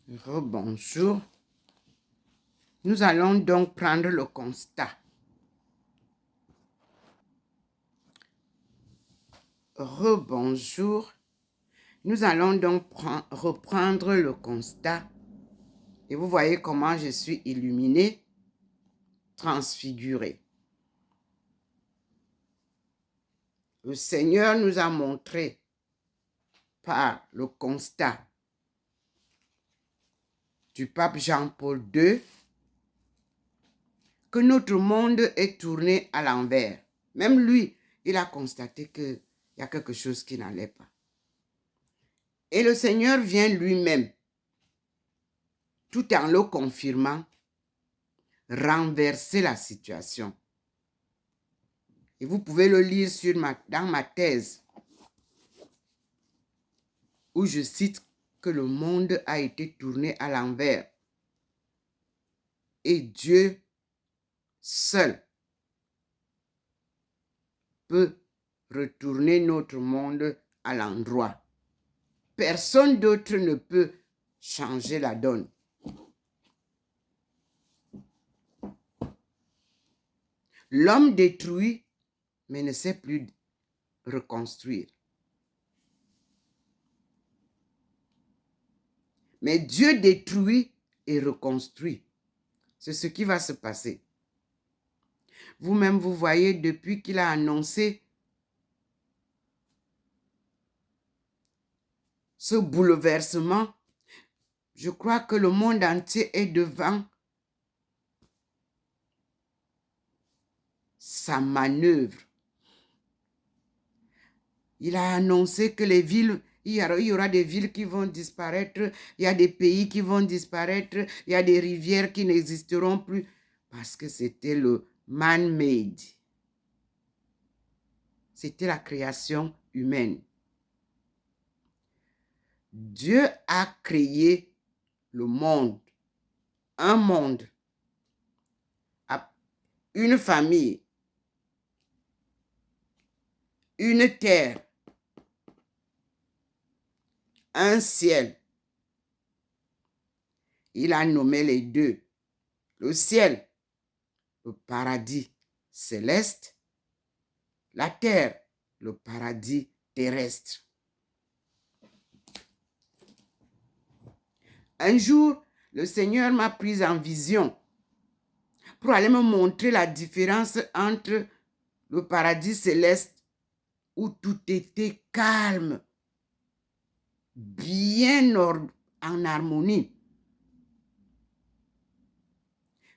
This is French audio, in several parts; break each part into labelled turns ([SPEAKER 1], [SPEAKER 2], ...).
[SPEAKER 1] Rebonjour. Nous allons donc prendre le constat. Rebonjour. Nous allons donc reprendre le constat. Et vous voyez comment je suis illuminée, transfigurée. Le Seigneur nous a montré par le constat du pape Jean-Paul II que notre monde est tourné à l'envers. Même lui, il a constaté qu'il y a quelque chose qui n'allait pas. Et le Seigneur vient lui-même, tout en le confirmant, renverser la situation. Et vous pouvez le lire dans ma thèse, où je cite que le monde a été tourné à l'envers. Et Dieu seul peut retourner notre monde à l'endroit. Personne d'autre ne peut changer la donne. L'homme détruit, mais ne sait plus reconstruire. Mais Dieu détruit et reconstruit. C'est ce qui va se passer. Vous-même, vous voyez, depuis qu'il a annoncé ce bouleversement, je crois que le monde entier est devant sa manœuvre. Il a annoncé que les villes, il y aura des villes qui vont disparaître, il y a des pays qui vont disparaître, il y a des rivières qui n'existeront plus parce que c'était le man-made. C'était la création humaine. Dieu a créé le monde, un monde, une famille, une terre, un ciel. Il a nommé les deux. Le ciel, le paradis céleste, la terre, le paradis terrestre. Un jour, le Seigneur m'a prise en vision pour aller me montrer la différence entre le paradis céleste où tout était calme, bien en harmonie.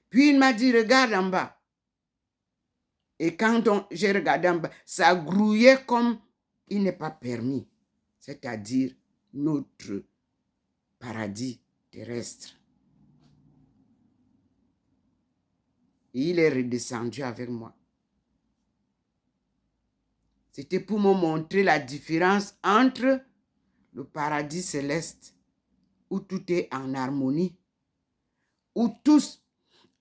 [SPEAKER 1] Puis il m'a dit, regarde en bas. Et quand j'ai regardé en bas, ça grouillait comme il n'est pas permis, c'est-à-dire notre paradis terrestre. Et il est redescendu avec moi. C'était pour me montrer la différence entre le paradis céleste, où tout est en harmonie, où tous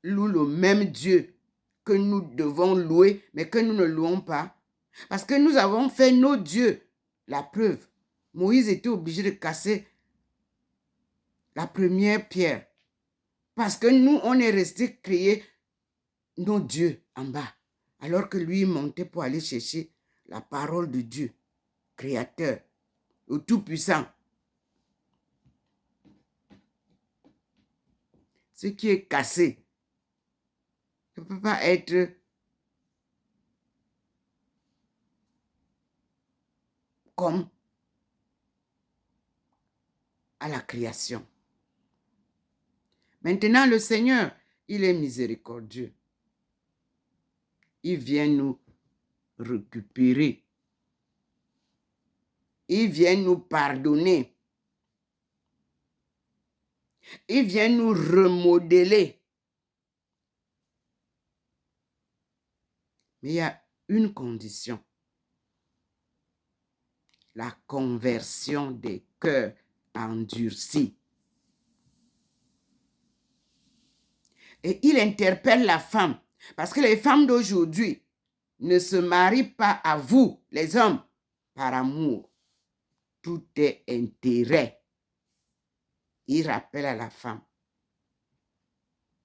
[SPEAKER 1] louent le même Dieu que nous devons louer, mais que nous ne louons pas. Parce que nous avons fait nos dieux. La preuve, Moïse était obligé de casser la première pierre. Parce que nous, on est resté créer nos dieux en bas. Alors que lui, il montait pour aller chercher la parole de Dieu, créateur, le tout-puissant. Ce qui est cassé ne peut pas être comme à la création. Maintenant, le Seigneur, il est miséricordieux. Il vient nous récupérer. Il vient nous pardonner. Il vient nous remodeler. Mais il y a une condition. La conversion des cœurs endurcis. Et il interpelle la femme. Parce que les femmes d'aujourd'hui ne se marient pas à vous, les hommes, par amour. Tout est intérêt. Il rappelle à la femme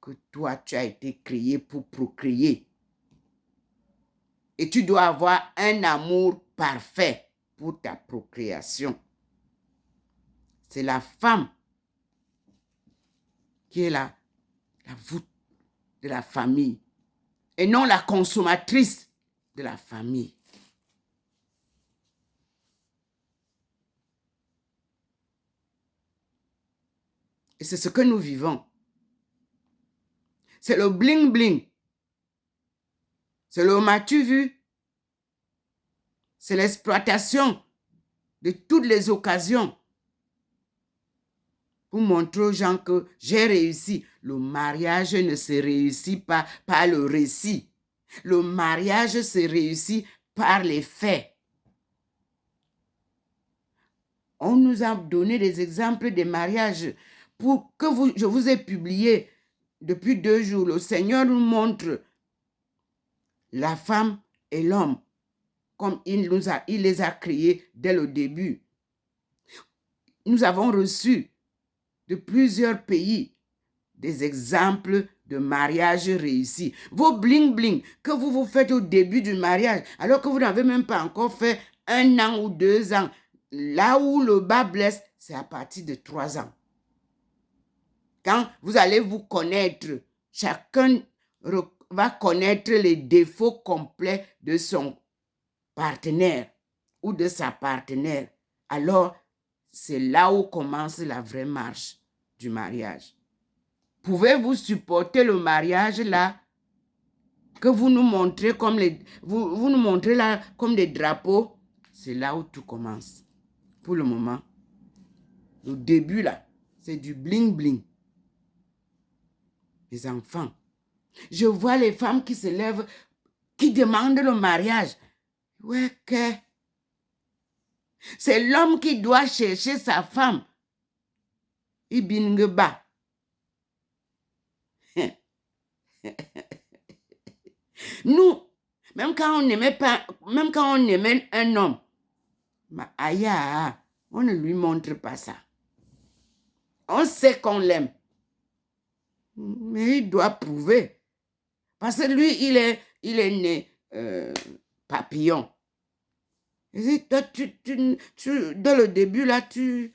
[SPEAKER 1] que toi, tu as été créé pour procréer. Et tu dois avoir un amour parfait pour ta procréation. C'est la femme qui est la voûte de la famille et non la consommatrice de la famille. Et c'est ce que nous vivons. C'est le bling-bling. C'est le m'as-tu vu? C'est l'exploitation de toutes les occasions pour montrer aux gens que j'ai réussi. Le mariage ne se réussit pas par le récit. Le mariage se réussit par les faits. On nous a donné des exemples de mariages pour que je vous ai publié depuis 2 jours. Le Seigneur nous montre la femme et l'homme comme il les a créés dès le début. Nous avons reçu de plusieurs pays des exemples de mariage réussi. Vos bling-bling que vous faites au début du mariage, alors que vous n'avez même pas encore fait 1 an ou 2 ans, là où le bas blesse, c'est à partir de 3 ans. Quand vous allez vous connaître, chacun va connaître les défauts complets de son partenaire ou de sa partenaire. Alors, c'est là où commence la vraie marche du mariage. Pouvez-vous supporter le mariage là que vous nous montrez comme vous nous montrez là comme des drapeaux? C'est là où tout commence. Pour le moment, le début là, c'est du bling-bling. Les enfants. Je vois les femmes qui se lèvent, qui demandent le mariage. Ouais, que c'est l'homme qui doit chercher sa femme. Ibingeba. Nous, même quand on n'aimait pas, même quand on aimait un homme, on ne lui montre pas ça. On sait qu'on l'aime. Mais il doit prouver. Parce que lui, il est né papillon. Et toi, dans le début, là, tu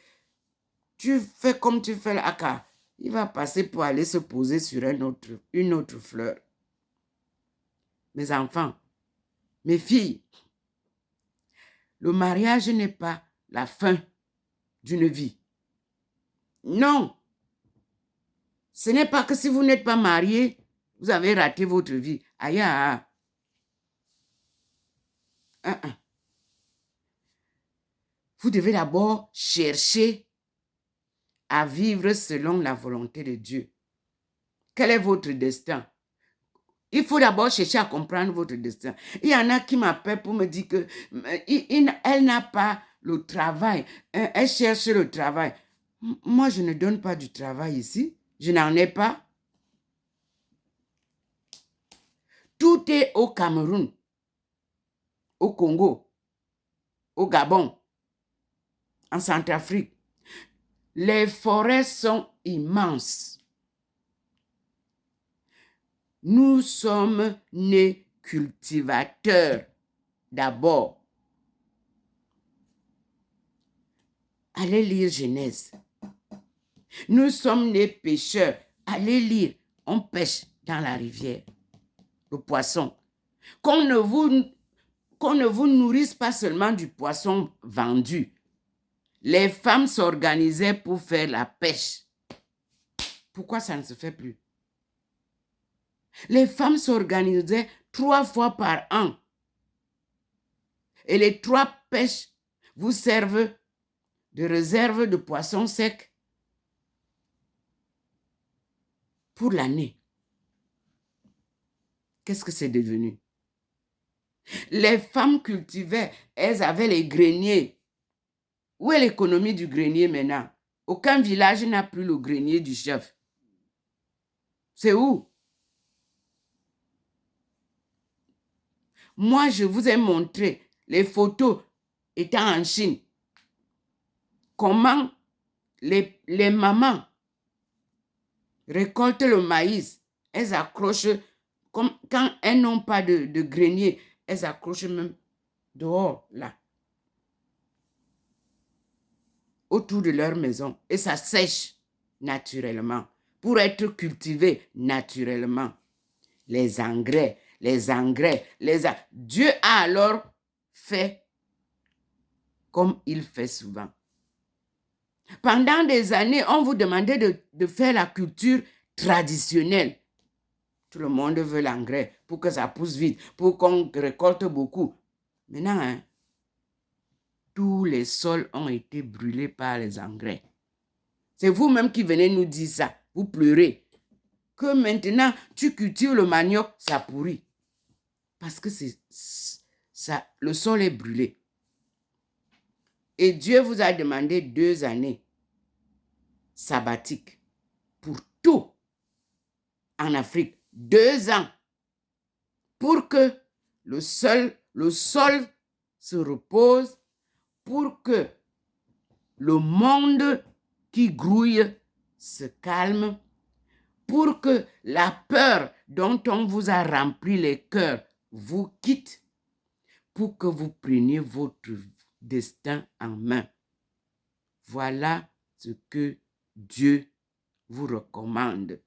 [SPEAKER 1] fais comme tu fais l'aka. Il va passer pour aller se poser sur une autre fleur. Mes enfants, mes filles, le mariage n'est pas la fin d'une vie. Non. Ce n'est pas que si vous n'êtes pas marié, vous avez raté votre vie. Aïe, Vous devez d'abord chercher à vivre selon la volonté de Dieu. Quel est votre destin? Il faut d'abord chercher à comprendre votre destin. Il y en a qui m'appellent pour me dire qu'elle n'a pas le travail. Elle cherche le travail. Moi, je ne donne pas du travail ici. Je n'en ai pas. Tout est au Cameroun, au Congo, au Gabon, en Centrafrique. Les forêts sont immenses. Nous sommes nés cultivateurs d'abord. Allez lire Genèse. Nous sommes nés pêcheurs. Allez lire. On pêche dans la rivière. Le poisson. Qu'on ne vous nourrisse pas seulement du poisson vendu. Les femmes s'organisaient pour faire la pêche. Pourquoi ça ne se fait plus? Les femmes s'organisaient 3 fois par an. Et les 3 pêches vous servent de réserve de poissons secs pour l'année. Qu'est-ce que c'est devenu? Les femmes cultivaient, elles avaient les greniers. Où est l'économie du grenier maintenant? Aucun village n'a plus le grenier du chef. C'est où? Moi, je vous ai montré les photos étant en Chine. Comment les mamans récoltent le maïs, elles accrochent, comme quand elles n'ont pas de grenier, elles accrochent même dehors, là, autour de leur maison, et ça sèche naturellement pour être cultivé naturellement. Les engrais, Dieu a alors fait comme il fait souvent. Pendant des années, on vous demandait de faire la culture traditionnelle. Tout le monde veut l'engrais pour que ça pousse vite, pour qu'on récolte beaucoup. Maintenant, hein, tous les sols ont été brûlés par les engrais. C'est vous-même qui venez nous dire ça. Vous pleurez. Que maintenant, tu cultives le manioc, ça pourrit. Parce que ça, le sol est brûlé. Et Dieu vous a demandé 2 années sabbatiques pour tout en Afrique. 2 ans pour que le sol se repose, pour que le monde qui grouille se calme, pour que la peur dont on vous a rempli les cœurs vous quitte, pour que vous preniez votre destin en main. Voilà ce que Dieu vous recommande.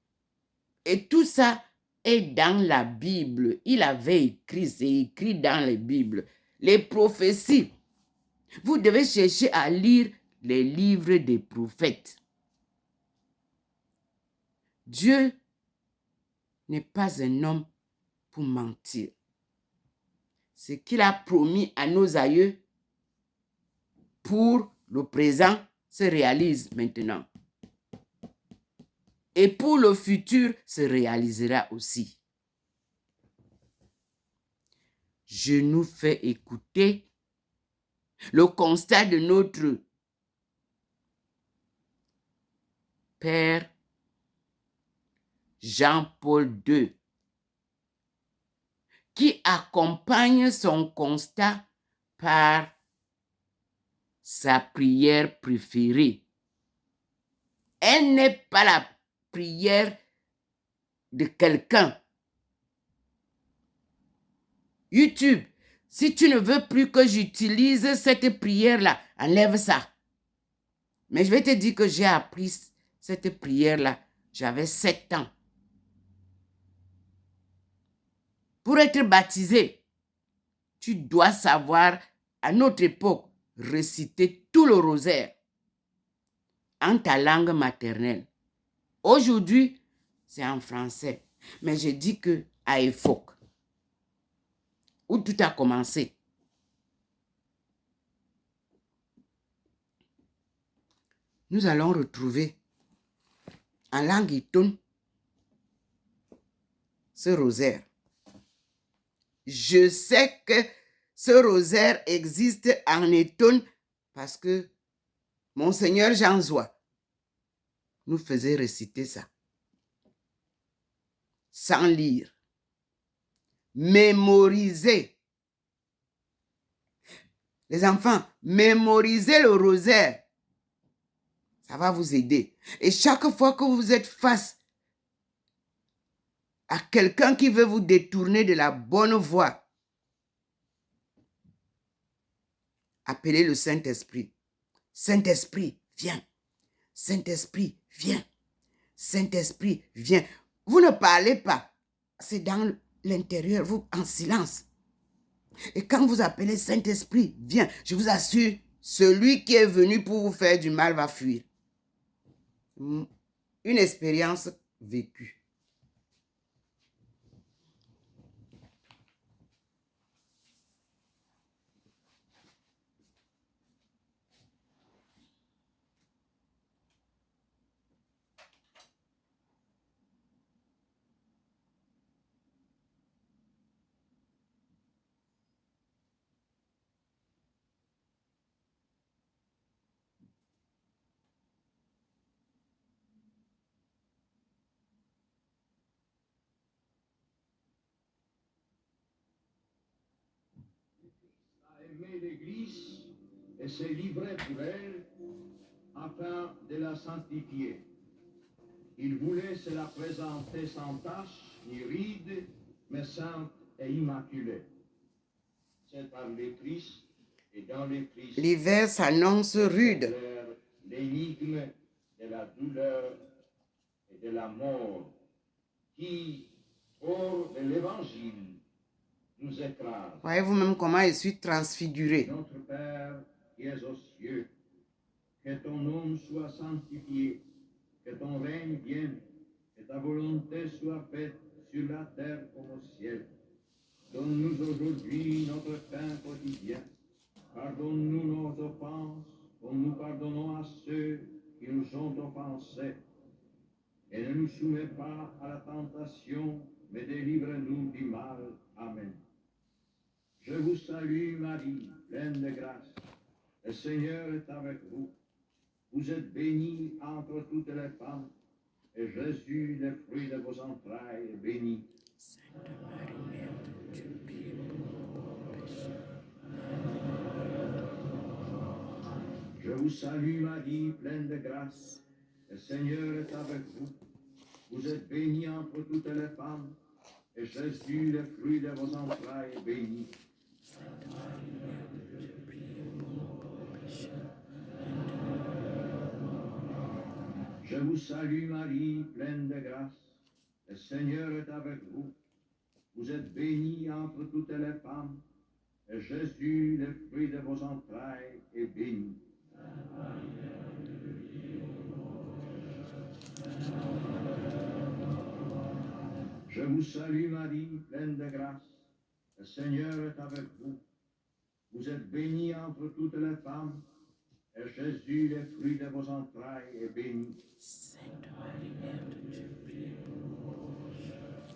[SPEAKER 1] Et tout ça est dans la Bible. Il avait écrit, c'est écrit dans les Bibles. Les prophéties. Vous devez chercher à lire les livres des prophètes. Dieu n'est pas un homme pour mentir. Ce qu'il a promis à nos aïeux pour le présent se réalise maintenant. Et pour le futur se réalisera aussi. Je nous fais écouter le constat de notre Père Jean-Paul II, qui accompagne son constat par sa prière préférée. Elle n'est pas la prière de quelqu'un. YouTube, si tu ne veux plus que j'utilise cette prière-là, enlève ça. Mais je vais te dire que j'ai appris cette prière-là. J'avais 7 ans. Pour être baptisé, tu dois savoir, à notre époque, réciter tout le rosaire en ta langue maternelle. Aujourd'hui, c'est en français. Mais je dis que à Efok, où tout a commencé, nous allons retrouver en langue itone ce rosaire. Je sais que ce rosaire existe en itone parce que Monseigneur Jean Zoua nous faisait réciter ça. Sans lire. Mémoriser. Les enfants, mémorisez le rosaire. Ça va vous aider. Et chaque fois que vous êtes face à quelqu'un qui veut vous détourner de la bonne voie, appelez le Saint-Esprit. Saint-Esprit, viens. Saint-Esprit, viens. Saint-Esprit, viens. Vous ne parlez pas. C'est dans l'intérieur, vous, en silence. Et quand vous appelez Saint-Esprit, viens, je vous assure, celui qui est venu pour vous faire du mal va fuir. Une expérience vécue.
[SPEAKER 2] Aimer l'Église et se livrer pour elle, afin de la sanctifier. Il voulait se la présenter sans tache ni ride, mais sainte et immaculée. C'est par le Christ et dans le Christ
[SPEAKER 1] L'hiver s'annonce rude.
[SPEAKER 2] L'énigme de la douleur et de la mort qui, hors de l'Évangile, nous écrase.
[SPEAKER 1] Voyez-vous même comment je suis transfiguré.
[SPEAKER 2] Notre Père qui es aux cieux, que ton nom soit sanctifié, que ton règne vienne, que ta volonté soit faite sur la terre comme au ciel. Donne-nous aujourd'hui notre pain quotidien. Pardonne-nous nos offenses, comme nous pardonnons à ceux qui nous ont offensés. Et ne nous soumets pas à la tentation, mais délivre-nous du mal. Amen. Je vous salue, Marie, pleine de grâce. Le Seigneur est avec vous. Vous êtes bénie entre toutes les femmes, et Jésus, le fruit de vos entrailles, est béni.
[SPEAKER 1] Sainte Marie, Mère de Dieu, priez pour nous pécheurs.
[SPEAKER 2] Je vous salue, Marie, pleine de grâce. Le Seigneur est avec vous. Vous êtes bénie entre toutes les femmes, et Jésus, le fruit de vos entrailles, est béni.
[SPEAKER 1] Sainte Marie, Mère de Dieu, priez pour nous pécheurs.
[SPEAKER 2] Je vous salue, Marie, pleine de grâce. Le Seigneur est avec vous. Vous êtes bénie entre toutes les femmes, et Jésus, le fruit de vos entrailles, est béni. Je vous salue, Marie, pleine de grâce. Le Seigneur est avec vous. Vous êtes bénie entre toutes les femmes, et Jésus, le fruit de vos entrailles, est béni.
[SPEAKER 1] Sainte Marie, Mère de Dieu, priez pour nous pécheurs.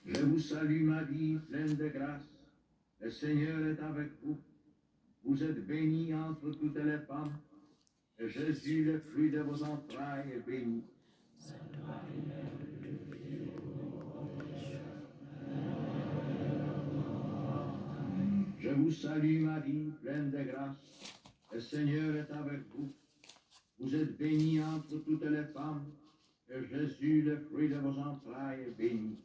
[SPEAKER 2] Je vous salue, Marie, pleine de grâce. Le Seigneur est avec vous. Vous êtes bénie entre toutes les femmes, et Jésus, le fruit de vos entrailles, est béni.
[SPEAKER 1] Sainte Marie, Mère de Dieu, priez pour nous pécheurs.
[SPEAKER 2] Je vous salue, Marie, pleine de grâce. Le Seigneur est avec vous. Vous êtes bénie entre toutes les femmes, et Jésus, le fruit de vos entrailles, est béni.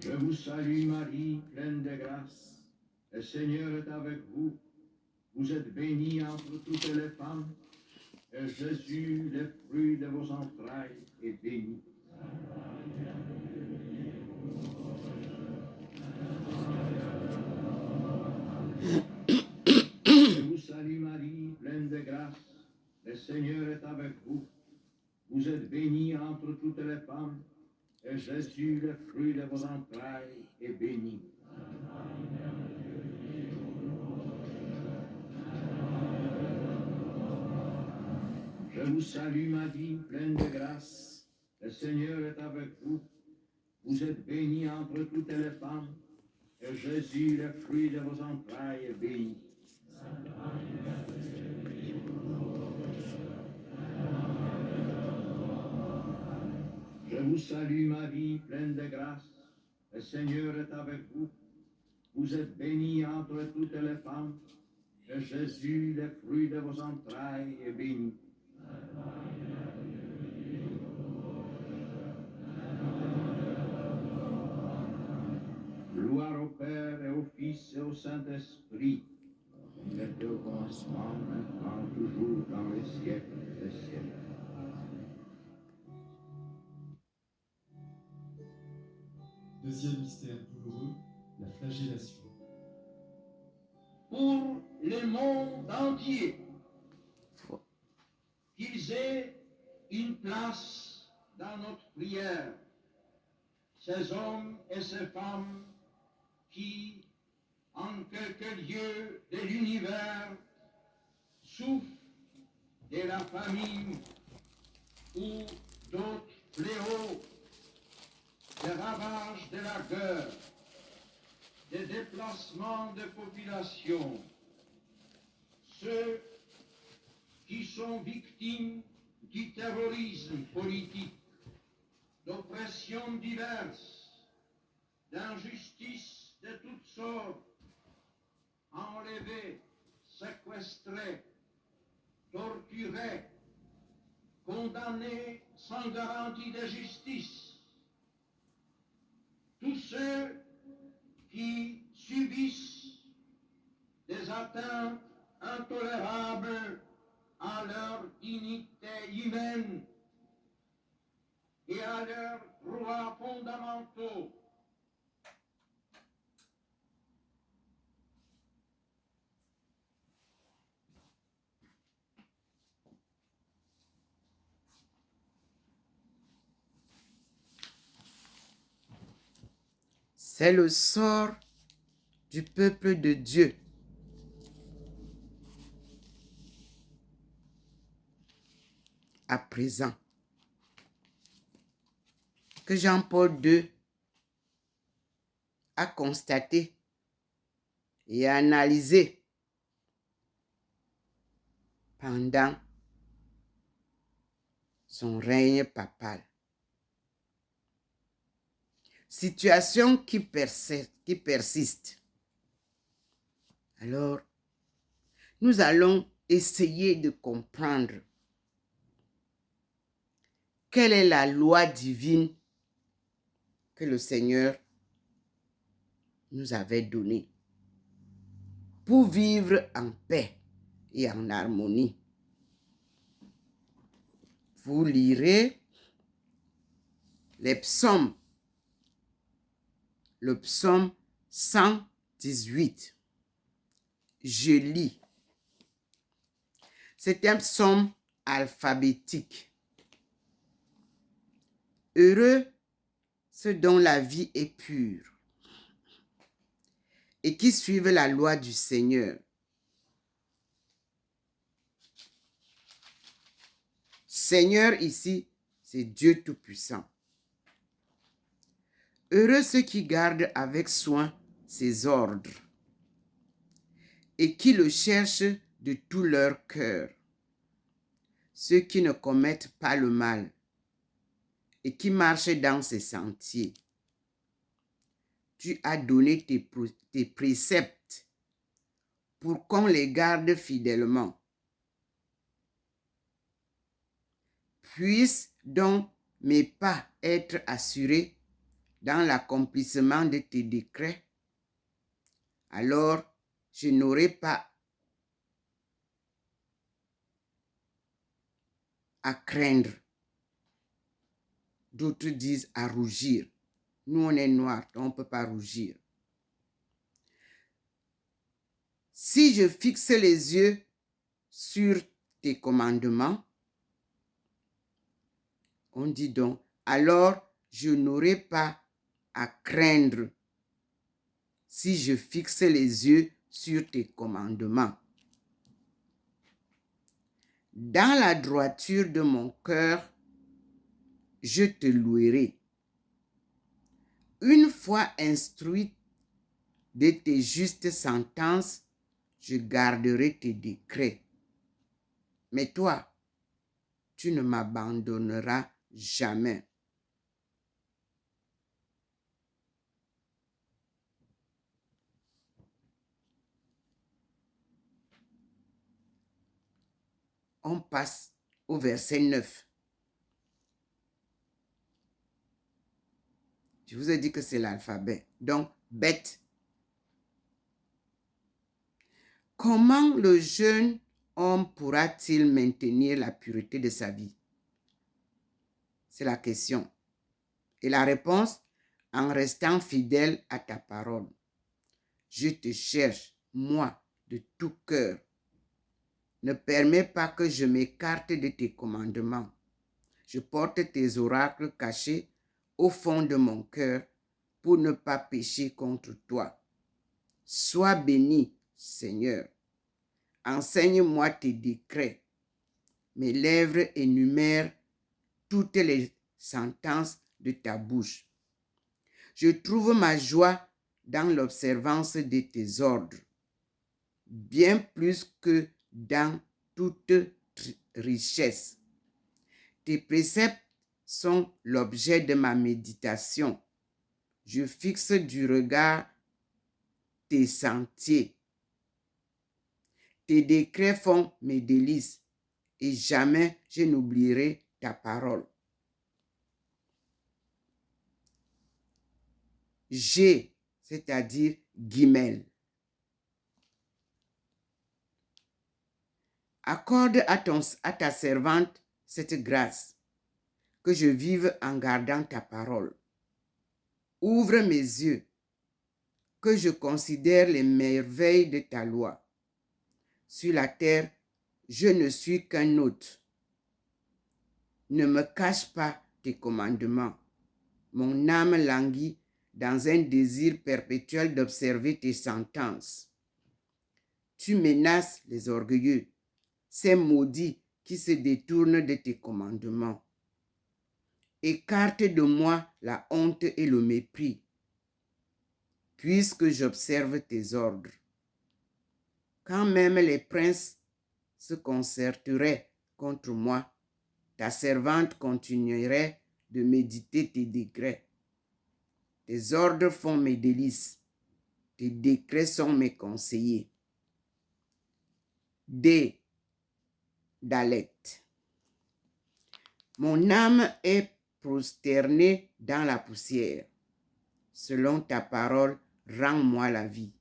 [SPEAKER 2] Je vous salue, Marie, pleine de grâce. Le Seigneur est avec vous. Vous êtes bénie entre toutes les femmes, et Jésus, le fruit de vos entrailles, est béni. Je vous salue, Marie, pleine de grâce. Le Seigneur est avec vous. Vous êtes bénie entre toutes les femmes, et Jésus, le fruit de vos entrailles, est béni. Je vous salue, Marie, pleine de grâce. Le Seigneur est avec vous. Vous êtes bénie entre toutes les femmes, et Jésus, le fruit de vos entrailles, est béni. Je vous salue, Marie, pleine de grâce. Le Seigneur est avec vous. Vous êtes bénie entre toutes les femmes, et Jésus, le fruit de vos entrailles, est béni. Gloire au Père et au Fils et au Saint-Esprit, comme il était au commencement, maintenant, toujours, dans les siècles des siècles.
[SPEAKER 3] Deuxième mystère douloureux, la flagellation.
[SPEAKER 2] Pour le monde entier, qu'ils aient une place dans notre prière, ces hommes et ces femmes qui, en quelque lieu de l'univers, souffrent de la famine ou d'autres fléaux, des ravages de la guerre, des déplacements de population, ceux qui sont victimes du terrorisme politique, d'oppressions diverses, d'injustices de toutes sortes, enlevés, séquestrés, torturés, condamnés sans garantie de justice. Tous ceux qui subissent des atteintes intolérables à leur dignité humaine et à leurs droits fondamentaux.
[SPEAKER 1] C'est le sort du peuple de Dieu. À présent, que Jean-Paul II a constaté et analysé pendant son règne papal. Situation qui persiste. Alors, nous allons essayer de comprendre quelle est la loi divine que le Seigneur nous avait donnée pour vivre en paix et en harmonie. Vous lirez les psaumes, le psaume 118. Je lis. C'est un psaume alphabétique. Heureux ceux dont la vie est pure et qui suivent la loi du Seigneur. Seigneur ici, c'est Dieu Tout-Puissant. Heureux ceux qui gardent avec soin ses ordres et qui le cherchent de tout leur cœur. Ceux qui ne commettent pas le mal et qui marchent dans ses sentiers. Tu as donné tes préceptes pour qu'on les garde fidèlement. Puissent donc mes pas être assurés dans l'accomplissement de tes décrets. Alors, je n'aurai pas à craindre. D'autres disent à rougir. Nous, on est noirs, on ne peut pas rougir. Si je fixe les yeux sur tes commandements, on dit donc, alors je n'aurai pas à craindre si je fixe les yeux sur tes commandements. Dans la droiture de mon cœur, je te louerai. Une fois instruit de tes justes sentences, je garderai tes décrets. Mais toi, tu ne m'abandonneras jamais. On passe au verset 9. Je vous ai dit que c'est l'alphabet. Donc, bête. Comment le jeune homme pourra-t-il maintenir la pureté de sa vie? C'est la question. Et la réponse, en restant fidèle à ta parole. Je te cherche, moi, de tout cœur. Ne permets pas que je m'écarte de tes commandements. Je porte tes oracles cachés au fond de mon cœur pour ne pas pécher contre toi. Sois béni, Seigneur. Enseigne-moi tes décrets. Mes lèvres énumèrent toutes les sentences de ta bouche. Je trouve ma joie dans l'observance de tes ordres, bien plus que dans toute richesse. Tes préceptes sont l'objet de ma méditation. Je fixe du regard tes sentiers. Tes décrets font mes délices et jamais je n'oublierai ta parole. J'ai, c'est-à-dire Guimel. Accorde à ta servante cette grâce, que je vive en gardant ta parole. Ouvre mes yeux, que je considère les merveilles de ta loi. Sur la terre, je ne suis qu'un hôte. Ne me cache pas tes commandements. Mon âme languit dans un désir perpétuel d'observer tes sentences. Tu menaces les orgueilleux, ces maudits qui se détournent de tes commandements. Écarte de moi la honte et le mépris, puisque j'observe tes ordres. Quand même les princes se concerteraient contre moi, ta servante continuerait de méditer tes décrets. Tes ordres font mes délices, tes décrets sont mes conseillers. D. Dalet. Mon âme est prosternée dans la poussière. Selon ta parole, rends-moi la vie.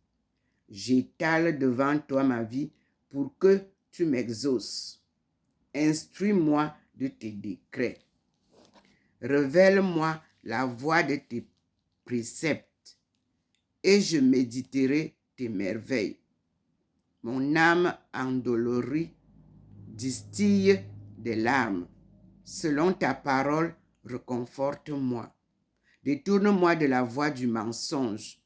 [SPEAKER 1] J'étale devant toi ma vie pour que tu m'exauces. Instruis-moi de tes décrets. Révèle-moi la voie de tes préceptes et je méditerai tes merveilles. Mon âme endolorie distille des larmes. Selon ta parole, réconforte-moi. Détourne-moi de la voie du mensonge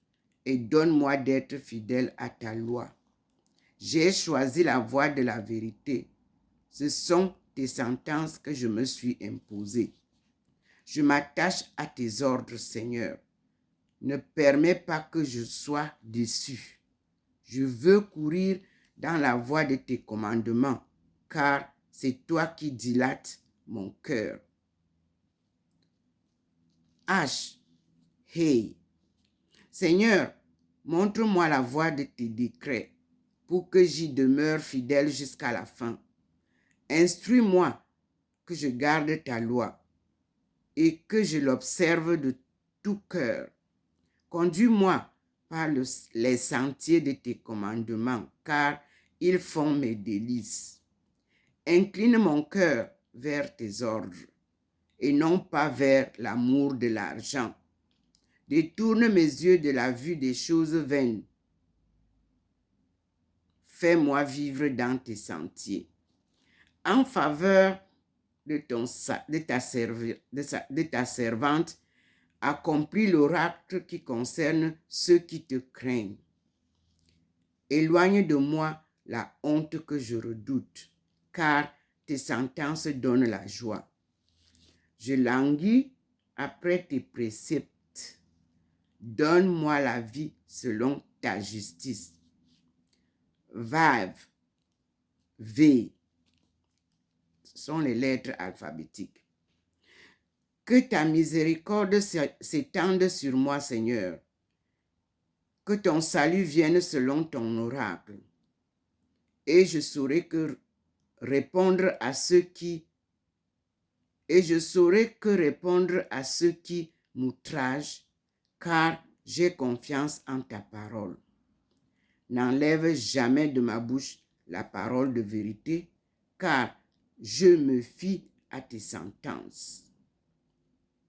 [SPEAKER 1] et donne-moi d'être fidèle à ta loi. J'ai choisi la voie de la vérité. Ce sont tes sentences que je me suis imposées. Je m'attache à tes ordres, Seigneur. Ne permets pas que je sois déçu. Je veux courir dans la voie de tes commandements, car c'est toi qui dilates mon cœur. H. Hey. Seigneur, montre-moi la voie de tes décrets pour que j'y demeure fidèle jusqu'à la fin. Instruis-moi que je garde ta loi et que je l'observe de tout cœur. Conduis-moi par les sentiers de tes commandements, car ils font mes délices. Incline mon cœur vers tes ordres et non pas vers l'amour de l'argent. Détourne mes yeux de la vue des choses vaines. Fais-moi vivre dans tes sentiers. En faveur de ta servante, accomplis l'oracle qui concerne ceux qui te craignent. Éloigne de moi la honte que je redoute, car tes sentences donnent la joie. Je languis après tes préceptes. Donne-moi la vie selon ta justice. Vav, V, ce sont les lettres alphabétiques. Que ta miséricorde s'étende sur moi, Seigneur. Que ton salut vienne selon ton oracle. Et je saurai que répondre à ceux qui m'outragent, car j'ai confiance en ta parole. N'enlève jamais de ma bouche la parole de vérité, car je me fie à tes sentences.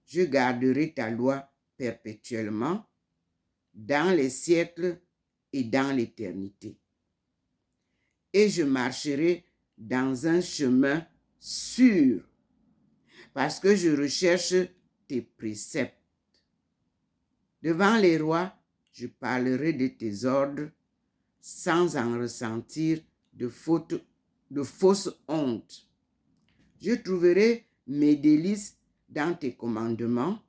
[SPEAKER 1] Je garderai ta loi perpétuellement dans les siècles et dans l'éternité. Et je marcherai dans un chemin sûr, parce que je recherche tes préceptes. Devant les rois, je parlerai de tes ordres sans en ressentir de fausses hontes. Je trouverai mes délices dans tes commandements,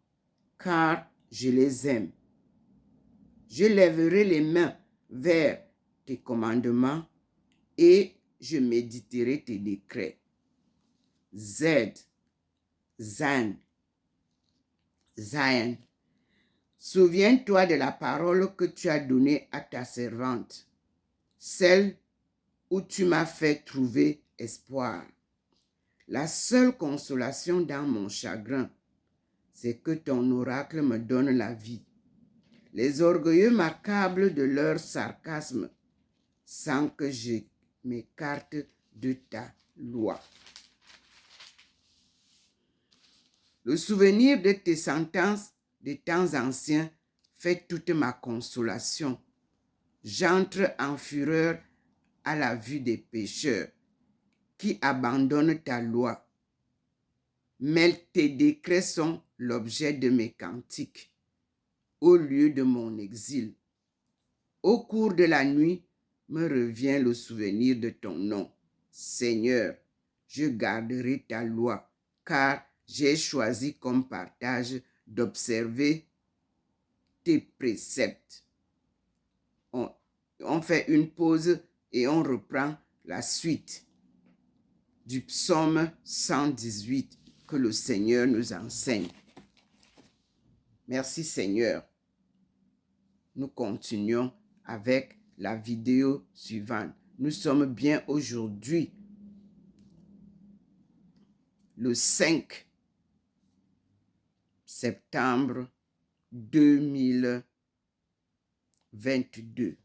[SPEAKER 1] car je les aime. Je lèverai les mains vers tes commandements et je méditerai tes décrets. Z, Zan, Zion. Souviens-toi de la parole que tu as donnée à ta servante, celle où tu m'as fait trouver espoir. La seule consolation dans mon chagrin, c'est que ton oracle me donne la vie. Les orgueilleux m'accablent de leur sarcasme sans que je m'écarte de ta loi. Le souvenir de tes sentences des temps anciens fait toute ma consolation. J'entre en fureur à la vue des pécheurs qui abandonnent ta loi. Mais tes décrets sont l'objet de mes cantiques au lieu de mon exil. Au cours de la nuit, me revient le souvenir de ton nom. Seigneur, je garderai ta loi, car j'ai choisi comme partage d'observer tes préceptes. On fait une pause et on reprend la suite du psaume 118 que le Seigneur nous enseigne. Merci Seigneur. Nous continuons avec la vidéo suivante. Nous sommes bien aujourd'hui, le 5 septembre 2022.